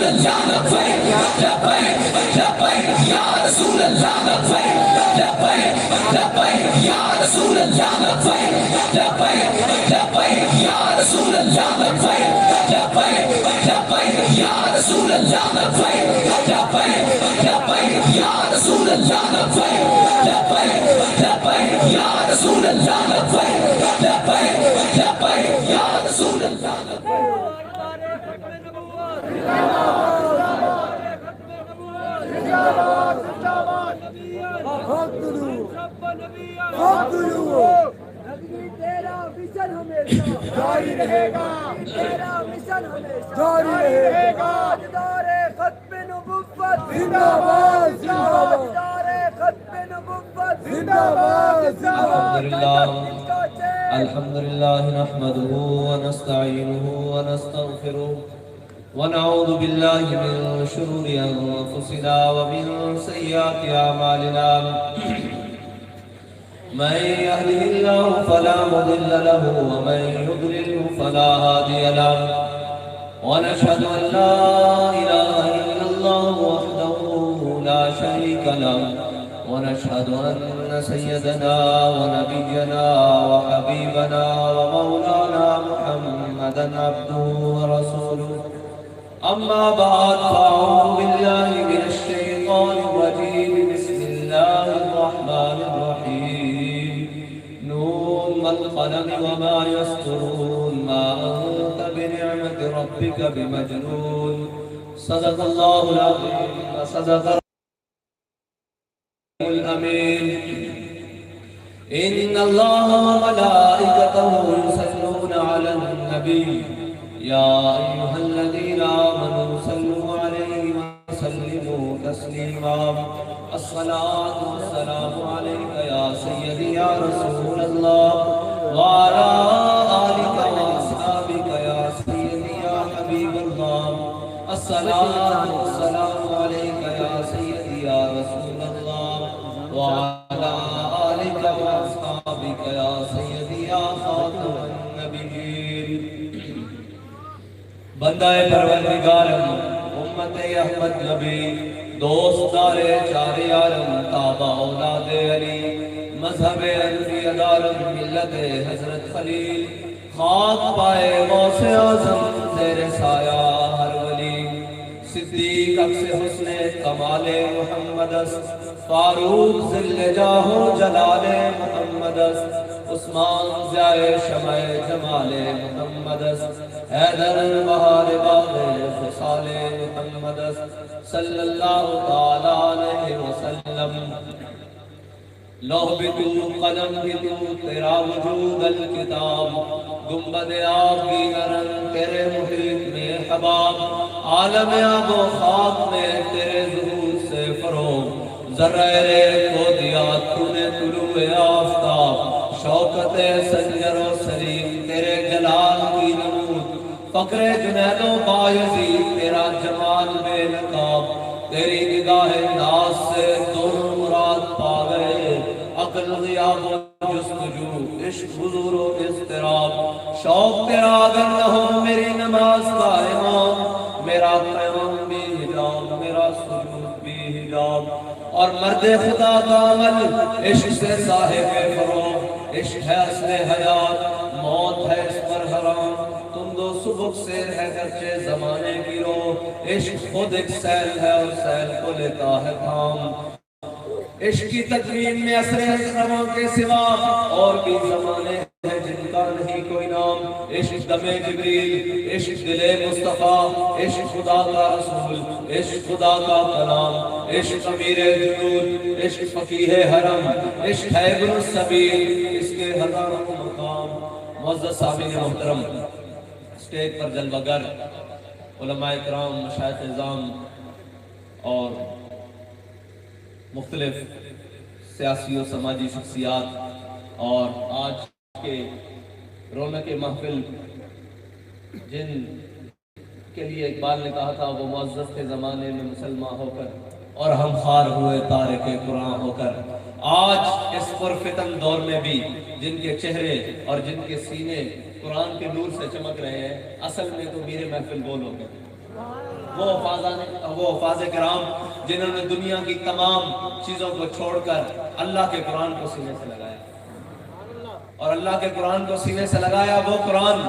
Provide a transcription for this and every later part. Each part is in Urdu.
اللہ لبیک لبیک لبیک یا رسول اللہ لبیک لبیک لبیک یا رسول اللہ لبیک لبیک لبیک یا رسول اللہ لبیک لبیک لبیک یا رسول اللہ لبیک لبیک لبیک یا رسول اللہ لبیک لبیک لبیک یا رسول اللہ لبیک لبیک لبیک یا رسول اللہ تیرا مشن ہمیشہ جاری رہے گا، تیرا مشن ہمیشہ جاری رہے گا۔ تاجدار ختم نبوت زندہ باد، تاجدار ختم نبوت زندہ باد۔ الحمدللہ نحمده ونستعینه ونستغفره ونعوذ باللہ من شرور انفسنا ومن سیئات اعمالنا من يهده الله فلا مضل له ومن يضلله فلا هادي له ونشهد أن لا إله إلا الله وحده لا شريك له ونشهد أن سيدنا ونبينا وحبيبنا ومولانا محمدا عبده ورسوله أما بعد فأعوذ بالله من الشيطان الرجيم بسم الله الرحمن الرحيم والقلم وما يسطرون ما أنت بنعمة ربك بمجنون صدق الله العظيم وصدق الأمين إن الله وملائكته يصلون على النبي يا أيها الذين آمنوا صلوا عليه وسلموا تسليما الصلاة والسلام عليك يا سيدي يا رسول الله وعلى آلك وأصحابك يا سيدي يا حبيب الله الصلاة والسلام عليك يا سيدي يا رسول الله وعلى آلك وأصحابك يا سيدي يا خاتم النبيين بندہ پروردگارم امت احمد نبی دوست دارے چار عالم تابع اولاد علی مذہب انبیاء دارم ملت حضرت خلیل خاک پائے غوث اعظم زیر سایہ ہر ولی صدیق اکس حسن کمال محمد فاروق ذل جاہ جلال محمد عثمان ضیاء شمع جمال محمد حیدر بہار باغ خصال محمد صلی اللہ تعالی علیہ وسلم لوح بھی تو قلم بھی تو تیرا وجود الکتاب گنبد آب کی نرم تیرے محیط میں حباب عالم آب و خاک میں تیرے ظہور سے فروغ ذرہ ریت کو دیا تو نے طلوع آفتاب شوکت سنجر و سلیم تیرے جلال کی نمود فقر جنید و بایزید تیرا جمال بے نقاب تیری نگاہ ناز سے دونوں مراد پا گئے عقل غیاب و جستجو عشق حضور و اضطراب شوق تیرا اگر نہ ہو میری نماز کا امام میرا قیام بھی حجاب میرا سجود بھی حجاب اور مرد خدا کا عمل عشق سے صاحب فروغ عشق ہے اصل حیات موت ہے اس پر حرام تم دو سبک سیر ہے گرچہ زمانے کی روح عشق خود ایک سیل ہے اور سیل کو لیتا ہے تھام عشق کی تدوین میں اثر اسلاموں کے سوا اور بھی زمانے ہیں جن کا نہیں کوئی نام عشق دم جبریل عشق دل مصطفیٰ عشق خدا کا رسول عشق خدا کا کلام عشق امیر جنود عشق فقیہ حرم عشق ہے گل السبیل اس کے ہزاروں مقام معزز سامعین محترم اسٹیج پر جلوہ گر علماء کرام مشائخ اعظام اور مختلف سیاسی و سماجی شخصیات اور آج کے رونق محفل جن کے لیے اقبال نے کہا تھا وہ معزز کے زمانے میں مسلمان ہو کر اور ہم خار ہوئے تارک قرآن ہو کر آج اس پرفتن دور میں بھی جن کے چہرے اور جن کے سینے قرآن کے نور سے چمک رہے ہیں اصل میں تو میرے محفل بولو گے وہ حفاظ کرام جنہوں نے دنیا کی تمام چیزوں کو چھوڑ کر اللہ کے قرآن کو سینے سے لگایا، اور اللہ کے قرآن کو سینے سے لگایا، وہ قرآن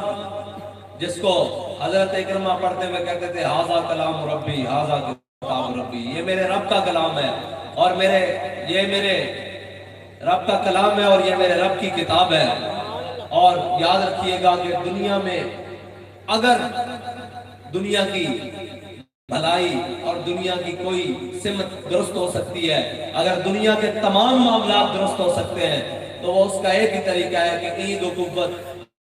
جس کو حضرت اکرمہ پڑھتے ہوئے کہتے تھے ھذا کلام ربی ھذا کتاب ربی، یہ میرے رب کا کلام ہے اور یہ میرے رب کا کلام ہے اور یہ میرے رب کی کتاب ہے۔ اور یاد رکھیے گا کہ دنیا میں اگر دنیا کی بھلائی اور دنیا کی کوئی سمت درست ہو سکتی ہے، اگر دنیا کے تمام معاملات درست ہو سکتے ہیں، تو وہ اس کا ایک ہی طریقہ ہے کہ عید و قوت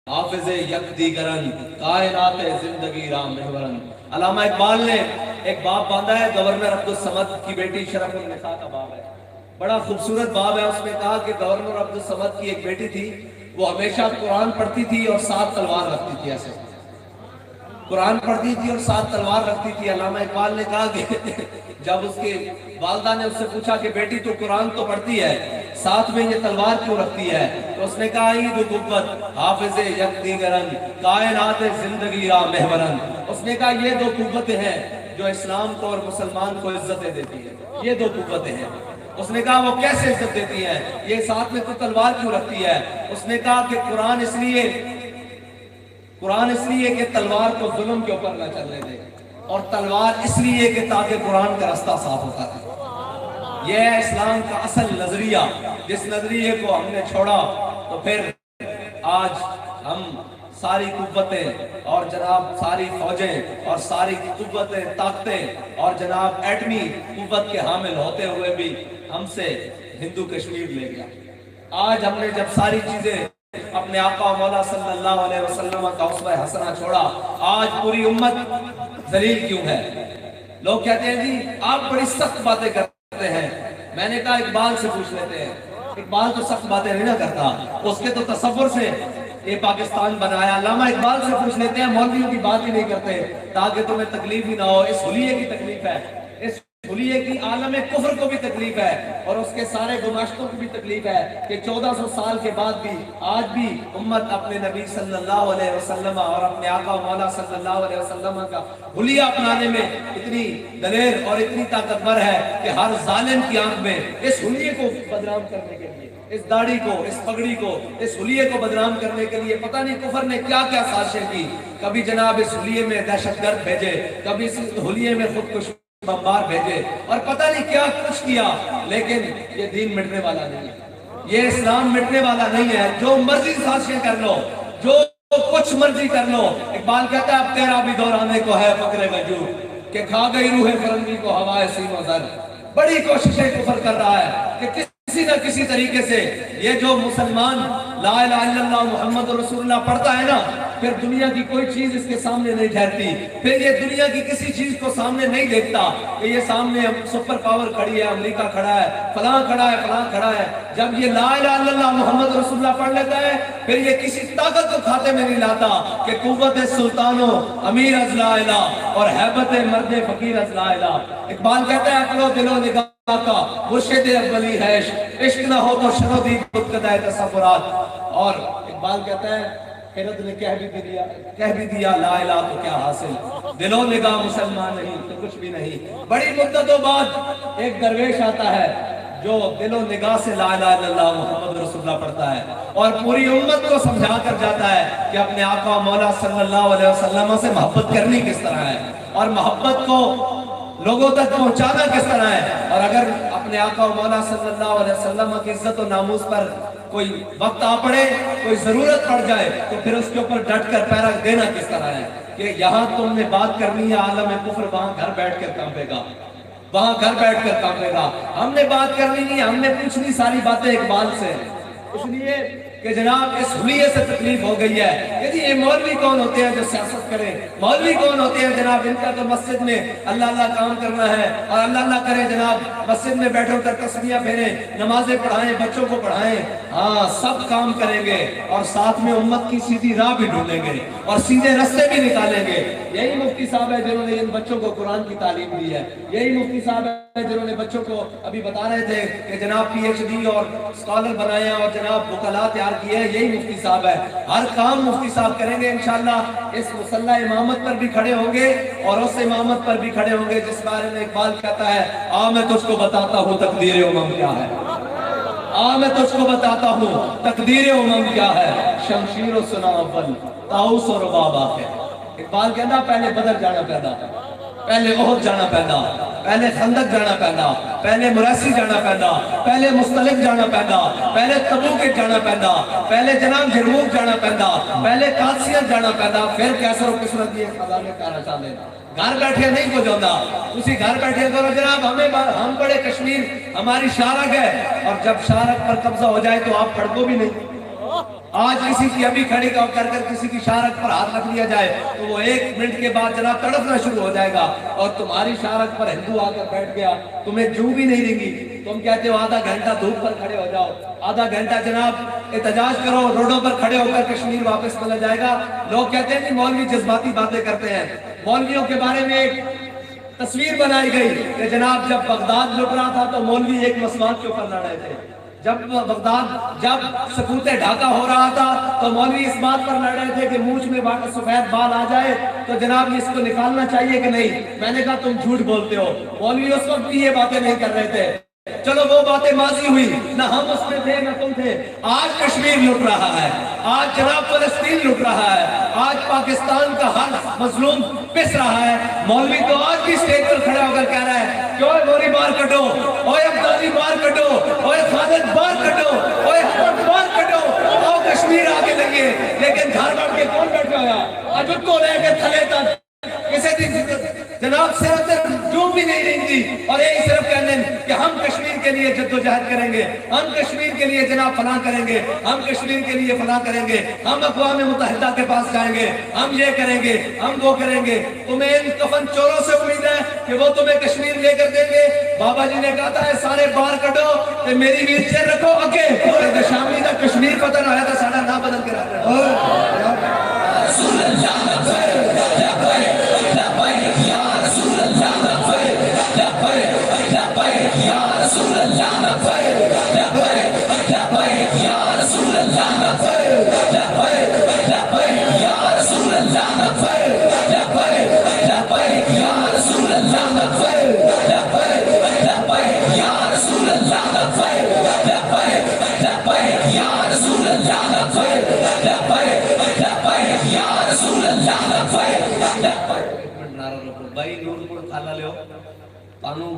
حافظ یک دیگرن کائنات زندگی رام محورن۔ علامہ اقبال نے ایک باب باندھا ہے، گورنر عبدالصمد کی بیٹی شرف النساء کا باب ہے، بڑا خوبصورت باب ہے۔ اس میں کہا کہ گورنر عبدالصمد کی ایک بیٹی تھی، وہ ہمیشہ قرآن پڑھتی تھی اور 7 تلوار رکھتی تھی، ایسے قرآن پڑھتی تھی اور 7 تلوار رکھتی تھی۔ علامہ اقبال نے کہا کہ جب اس کی والدہ نے اس سے پوچھا کہ بیٹی تو قرآن تو پڑھتی ہے، ساتھ میں یہ تلوار کیوں رکھتی ہے؟ تو اس نے کہا عید و قوت حافظ یک دیگرن کائنات زندگی را محورن۔ اس نے کہا یہ 2 قوتیں ہیں جو اسلام کو اور مسلمان کو عزتیں دیتی ہیں، یہ 2 قوتیں ہیں۔ اس نے کہا وہ کیسے عزت دیتی ہیں؟ یہ ساتھ میں تو تلوار کیوں رکھتی ہے؟ اس نے کہا کہ قرآن اس لیے کہ تلوار کو ظلم کے اوپر نہ چلنے دے، اور تلوار اس لیے کہ تاکہ قرآن کا راستہ صاف ہوتا ہے۔ یہ ہے اسلام کا اصل نظریہ۔ جس نظریے کو ہم نے چھوڑا تو پھر آج ہم ساری قوتیں اور جناب ساری فوجیں اور ساری قوتیں طاقتیں اور جناب ایٹمی قوت کے حامل ہوتے ہوئے بھی ہم سے ہندو کشمیر لے گیا۔ آج ہم نے جب ساری چیزیں اپنے آقا مولا صلی اللہ علیہ وسلم کا اسوہ حسنہ چھوڑا، آج پوری امت ذلیل کیوں ہے؟ لوگ کہتے ہیں جی آپ بڑی سخت باتیں کرتے ہیں۔ میں نے کہا اقبال سے پوچھ لیتے ہیں، اقبال تو سخت باتیں نہیں نہ کرتا، اس کے تو تصور سے یہ پاکستان بنایا۔ علامہ اقبال سے پوچھ لیتے ہیں، مولویوں کی بات ہی نہیں کرتے تاکہ تمہیں تکلیف ہی نہ ہو۔ اس حلیے کی تکلیف ہے، اس حلیے کی عالم کفر کو بھی تکلیف ہے اور اس کے سارے گماشتوں کو بھی تکلیف ہے کہ 1400 سال کے بعد بھی آج بھی امت اپنے نبی صلی اللہ علیہ وسلم اور اپنے آقا مولا صلی اللہ علیہ وسلم کا حلیہ اپنانے میں اتنی دلیر اور اتنی طاقتور ہے کہ ہر ظالم کی آنکھ میں اس حلیے کو بدنام کرنے کے لیے، اس داڑھی کو، اس پگڑی کو، اس حلیے کو بدنام کرنے کے لیے پتہ نہیں کفر نے کیا کیا سازشیں کی۔ کبھی جناب اس حلیے میں دہشت گرد بھیجے، کبھی اس حلیے میں خودکش بمبار بھیجے اور پتہ نہیں کیا کچھ کیا، لیکن یہ دین مٹنے والا نہیں ہے، یہ اسلام مٹنے والا نہیں ہے۔ جو مرضی سازشیں کر لو، جو کچھ مرضی کر لو، اقبال کہتا ہے اب تیرا بھی دورانے کو ہے فقر وجود کہ کھا گئی روح فرنگی کو ہوائے سیم و زر۔ بڑی کوششیں کفر کر رہا ہے کہ کسی نہ کسی طریقے سے یہ جو مسلمان لا الہ الا اللہ محمد رسول اللہ پڑھتا ہے نا، پھر دنیا کی کوئی چیز اس کے سامنے نہیں ٹھہرتی، پھر یہ دنیا کی کسی چیز کو سامنے نہیں دیکھتا کہ یہ سامنے سپر پاور کھڑی ہے، امریکہ کھڑا ہے، فلاں کھڑا ہے، فلاں کھڑا ہے۔ جب یہ لا الہ الا اللہ محمد رسول اللہ پڑھ لیتا ہے، پھر یہ کسی طاقت کو کھاتے میں نہیں لاتا کہ قوت سلطانو امیر از لا الہ اور حیبت مرد فقیر از لا الہ۔ اقبال کہتا ہے عقل و دل و نگاہ کا مرشد اولی ہے عشق نہ ہو تو شنودی خودکدہ تصورات۔ اور اقبال کہتا ہے خیرت نے کہہ بھی دیا لا الہ تو کیا حاصل، دل و نگاہ مسلمان نہیں تو کچھ بھی نہیں۔ بڑی مدتوں بعد ایک درویش آتا ہے جو دل و نگاہ سے لا الہ الا اللہ محمد رسول اللہ پڑھتا ہے اور پوری امت کو سمجھا کر جاتا ہے کہ اپنے آقا مولا صلی اللہ علیہ وسلم سے محبت کرنی کس طرح ہے اور محبت کو لوگوں تک پہنچانا کس طرح ہے۔ اور اگر اپنے آقا مولا صلی اللہ علیہ وسلم کی عزت و ناموس پر کوئی وقت آ پڑے، کوئی ضرورت پڑ جائے تو پھر اس کے اوپر ڈٹ کر پیرا دینا کس طرح ہے کہ یہاں تم نے بات کرنی ہے عالم کفر، وہاں گھر بیٹھ کر کانپے گا، وہاں گھر بیٹھ کر کانپے گا۔ ہم نے بات کرنی نہیں، ہم نے پوچھنی ساری باتیں اقبال سے، اس لیے کہ جناب اس حلیے سے تکلیف ہو گئی ہے کہ جی یہ مولوی کون ہوتے ہیں جو سیاست کریں، مولوی کون ہوتے ہیں جناب ان کا تو مسجد میں اللہ اللہ کام کرنا ہے اور اللہ اللہ کریں جناب، مسجد میں بیٹھو کر تسبیحاں پھیریں، نمازیں پڑھائیں، بچوں کو پڑھائیں، ہاں سب کام کریں گے اور ساتھ میں امت کی سیدھی راہ بھی ڈھونڈیں گے اور سیدھے رستے بھی نکالیں گے۔ یہی مفتی صاحب ہے جنہوں نے ان بچوں کو قرآن کی تعلیم دی ہے، یہی مفتی صاحب ہے جنہوں نے بچوں کو ابھی بتا رہے تھے کہ جناب پی ایچ ڈی اور اسکالر بنائے اور جناب وکلاء تیار کیے ہیں، یہی مفتی صاحب ہے۔ ہر کام مفتی صاحب صاحب کریں گے انشاءاللہ. اس مصلی امامت پر بھی کھڑے ہوں گے اور اس امامت پر بھی کھڑے ہوں گے جس بارے میں اقبال کہتا ہے میں تجھ کو بتاتا ہوں تقدیر امم کیا ہے. میں تجھ کو بتاتا ہوں تقدیر امم کیا ہے. شمشیر و سنا اول طاؤس و رباب آخر. اقبال کہتا پہلے بدر جانا پیدا, پہلے احد جانا پیدا, پہلے خندق جانا پیدا, پہلے مریسی جانا پیدا, پہلے مستلق جانا پیدا, پہلے تبوک جانا پیدا, پہلے جناب جرموک جانا پیدا, پہلے قادسیت جانا پیدا, پھر کیسر و قسمت یہ خزانے کارا چاہتے ہیں. گھر بیٹھے نہیں کو جانا, اسی گھر بیٹھے کرو جناب. ہم بڑے کشمیر ہماری شارک ہے, اور جب شارک پر قبضہ ہو جائے تو آپ پڑھو بھی نہیں. آج کسی کی ابھی کھڑی کر کسی کی شارک پر ہاتھ رکھ لیا جائے تو وہ 1 منٹ کے بعد جناب تڑپنا شروع ہو جائے گا. اور تمہاری شارک پر ہندو آ کر بیٹھ گیا, تمہیں جو بھی نہیں دیں گی. تم کہتے ہو آدھا گھنٹہ دھوپ پر کھڑے ہو جاؤ, آدھا گھنٹہ جناب احتجاج کرو, روڈوں پر کھڑے ہو کر کشمیر واپس ملا جائے گا. لوگ کہتے ہیں کہ مولوی جذباتی باتیں کرتے ہیں. مولویوں کے بارے میں ایک تصویر بنائی گئی کہ جناب جب بغداد لٹ رہا تھا تو مولوی ایک مسواک کے اوپر لڑ رہے تھے. جب سکوت ڈھاکہ ہو رہا تھا تو مولوی اس بات پر لڑ رہے تھے کہ مونچھ میں سفید بال آ جائے تو جناب اس کو نکالنا چاہیے کہ نہیں. میں نے کہا تم جھوٹ بولتے ہو. مولوی اس وقت بھی یہ باتیں نہیں کر رہے تھے. چلو وہ باتیں ماضی ہوئی, نہ ہم اس میں تھے نہ تم تھے. آج کشمیر لٹ رہا ہے, آج جناب فلسطین لٹ رہا ہے, آج پاکستان کا ہر مظلوم پس رہا ہے. مولوی تو آج بھی اسٹیج پر کھڑا ہو کر کہہ رہا ہے کہ اوے گوری بار کٹو, اوے ابدالی بار کٹو, اوے خالد بار کٹو, اوے حمد بار کٹو, آؤ کشمیر آگے لگیے. لیکن گھر بیٹھ کے کون بیٹھا ہوا آج ان کو لے کے تھلے تک کسی دن جناب صرف جو بھی نہیں رہیں گی, اور یہی صرف کہنے کہ ہم کشمیر کے لیے جد و جہد کریں گے, ہم کشمیر کے لیے جناب فلاں کریں گے, ہم کشمیر کے لیے فلاں کریں گے, ہم اقوام متحدہ کے پاس جائیں گے, ہم یہ کریں گے, ہم وہ کریں گے. تمہیں ان کفن چوروں سے امید ہے کہ وہ تمہیں کشمیر لے کر دیں گے. بابا جی نے کہا تھا سارے بار کٹو تے میری ویل چیئر رکھو اگے, شامی کا کشمیر پتہ نہ آیا تھا سارا نہ بدل کے رکھ رہا. بھائی نور کو کھالا لے ہو پانو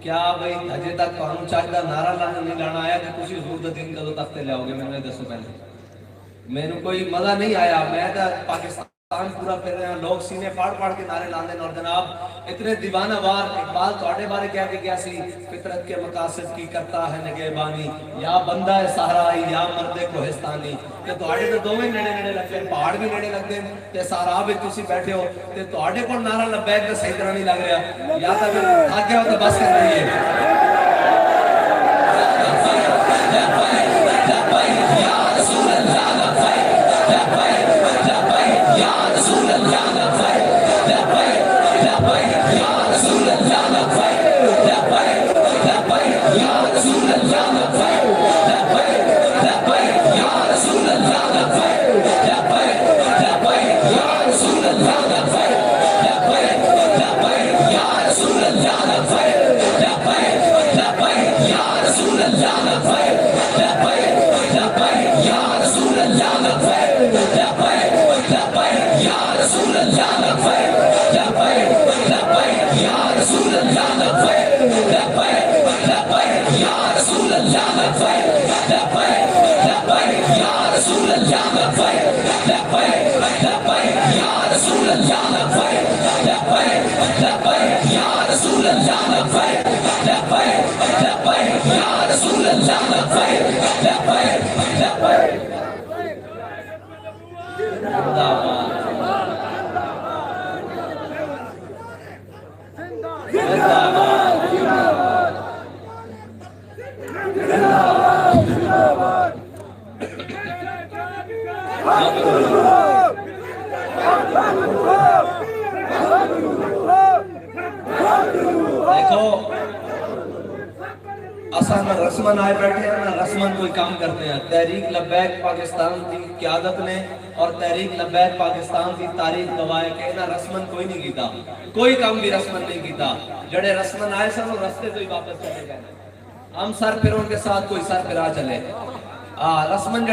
کیا بھائی ہجے تک پانو چاہتا نعرہ لانا نہیں لانا آیا کہ تسی حضور دا دین کدو تختے لے آؤ گے. میں نے دسو پہلے میں نے کوئی مزہ نہیں آیا. میں تا پاکستان پورا پھر رہے ہیں, لوگ سینے پاڑ کے نعرے لاندے. اور جناب اتنے دیوانہ وار اقبال تواڈے بارے کہہ کے گیا سی فطرت کے مقاصد کی کرتا ہے نگہبانی, یا بندہ ہے صحرائی یا مرد کوہستانی. کہ تواڈے تو دوویں نیڑے لگتے ہیں, پہاڑ بھی نیڑے لگتے ہیں تے صحرا وچ تسی بیٹھے ہو تے تواڈے کول نعرہ لبیک تے صحیح طرح نہیں لگ رہا. یا تا پھر تھک گئے ہو تو بس کر رہی ہے. اساں نہ رسمن آئے بیٹھے ہیں نہ رسمن کوئی کام کرتے ہیں. تحریک لبیک پاکستان کی قیادت نے اور تحریک لبیک پاکستان کی تاریخ گواہ ہے کہ انہاں رسمن کوئی نہیں کیتا, کوئی کام بھی رسمن نہیں کیتا. جڑے رسمن آئے سن وہ رستے تو ہی واپس چلے گئے. ہم سر پھروں کے ساتھ کوئی سر پھرا چلے. رسمن